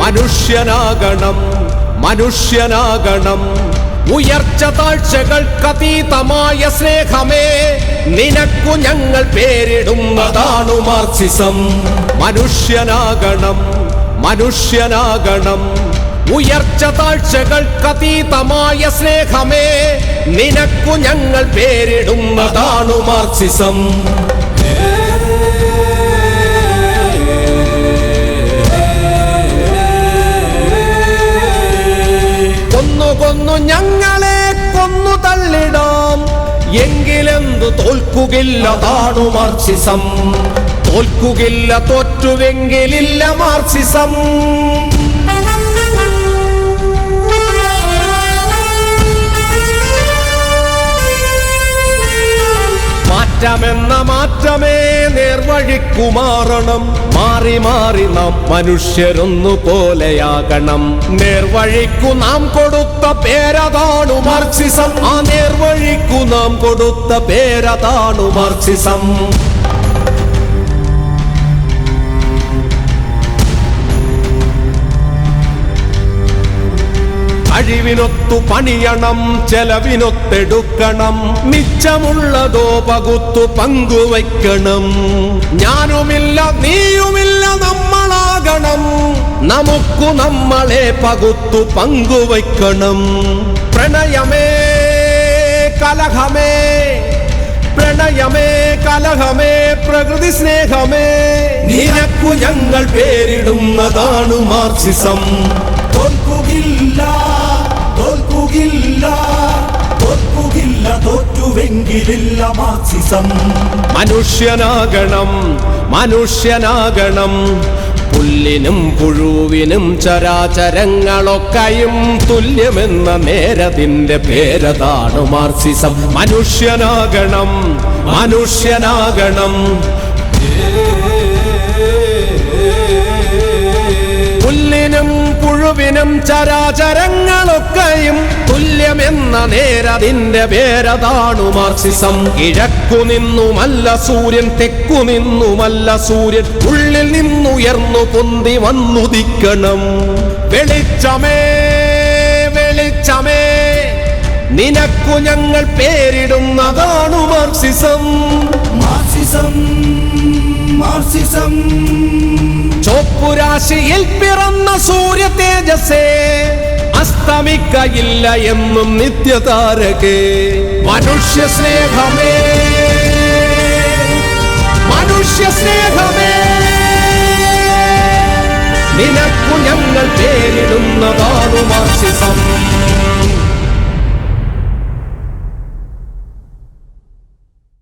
മനുഷ്യനാകണം മനുഷ്യനാകണം. ഉയർച്ച താഴ്ചകൾക്കതീതമായ സ്നേഹമേ, നിനക്കു ഞങ്ങൾ പേരിടുന്നതാണു മാർക്സിസം. മനുഷ്യനാകണം മനുഷ്യനാകണം. ഉയർച്ച താഴ്ചകൾക്കതീതമായ സ്നേഹമേ, നിനക്കു ഞങ്ങൾ പേരിടുന്നതാണു മാർക്സിസം. കൊന്നു ഞങ്ങളെ കൊന്നു തള്ളിടാം, എങ്കിലെന്തു തോൽക്കുകില്ല താണു മാർക്സിസം. തോൽക്കുകില്ല, തോറ്റുവെങ്കിലില്ല മാർക്സിസം. മാറ്റമെന്ന മാറ്റമേ നേർവഴിക്കു മാറണം. മാറി മാറി നാം മനുഷ്യരൊന്നു പോലെയാകണം. നേർവഴിക്കു നാം കൊടുത്ത പേരതാണു മാർക്സിസം. ആ നേർവഴിക്കു നാം കൊടുത്ത പേരതാണു മാർക്സിസം. കഴിവിനൊത്തു പണിയണം, ചെലവിനൊത്തെടുക്കണം. മിച്ചമുള്ളതോ പകുത്തു പങ്കുവയ്ക്കണം. ഞാനുമില്ല നീയുമില്ല നമ്മളാകണം. നമുക്കു നമ്മളെ പകുത്തു പങ്കുവയ്ക്കണം. പ്രണയമേ കലഹമേ, പ്രണയമേ കലഹമേ, പ്രകൃതി സ്നേഹമേ, നിനക്കു ഞങ്ങൾ പേരിടുന്നതാണു മാർക്സിസം. തോൽക്കുകില്ല തോൽക്കുകില്ല തോൽക്കുകില്ല, തോറ്റുവെങ്കിലില്ല മാർക്സിസം. മനുഷ്യനാകണം മനുഷ്യനാകണം. പുല്ലിനും പുഴുവിനും ചരാചരങ്ങളൊക്കെയും തുല്യമെന്ന നേരതിന്റെ പേരതാണു മാർക്സിസം. മനുഷ്യനാകണം മനുഷ്യനാകണം. പുല്ലിനും പുഴുവിനും ചരാചരങ്ങളൊക്കെയും തുല്യമെന്ന നേരതിന്റെ പേരതാണു മാർക്സിസം. കിഴക്കു നിന്നുമല്ല സൂര്യൻ, തെക്കു നിന്നുമല്ല സൂര്യൻ, ഉള്ളിൽ നിന്നുയർന്നു പൊന്തി വന്നുദിക്കണം. വെളിച്ചമേ വെളിച്ചമേ, നിനക്കു ഞങ്ങൾ പേരിടുന്നതാണു മാർക്സിസം. Marxism Marxism. ചോപ്പുരാശിയിൽ പിറന്ന സൂര്യ തേജസ്സേ, അസ്തമിക്കയില്ല എന്നും നിത്യതാരകേ. മനുഷ്യ സ്നേഹമേ മനുഷ്യ സ്നേഹമേ, നിനക്കു ഞങ്ങൾ പേരിടുന്നതാ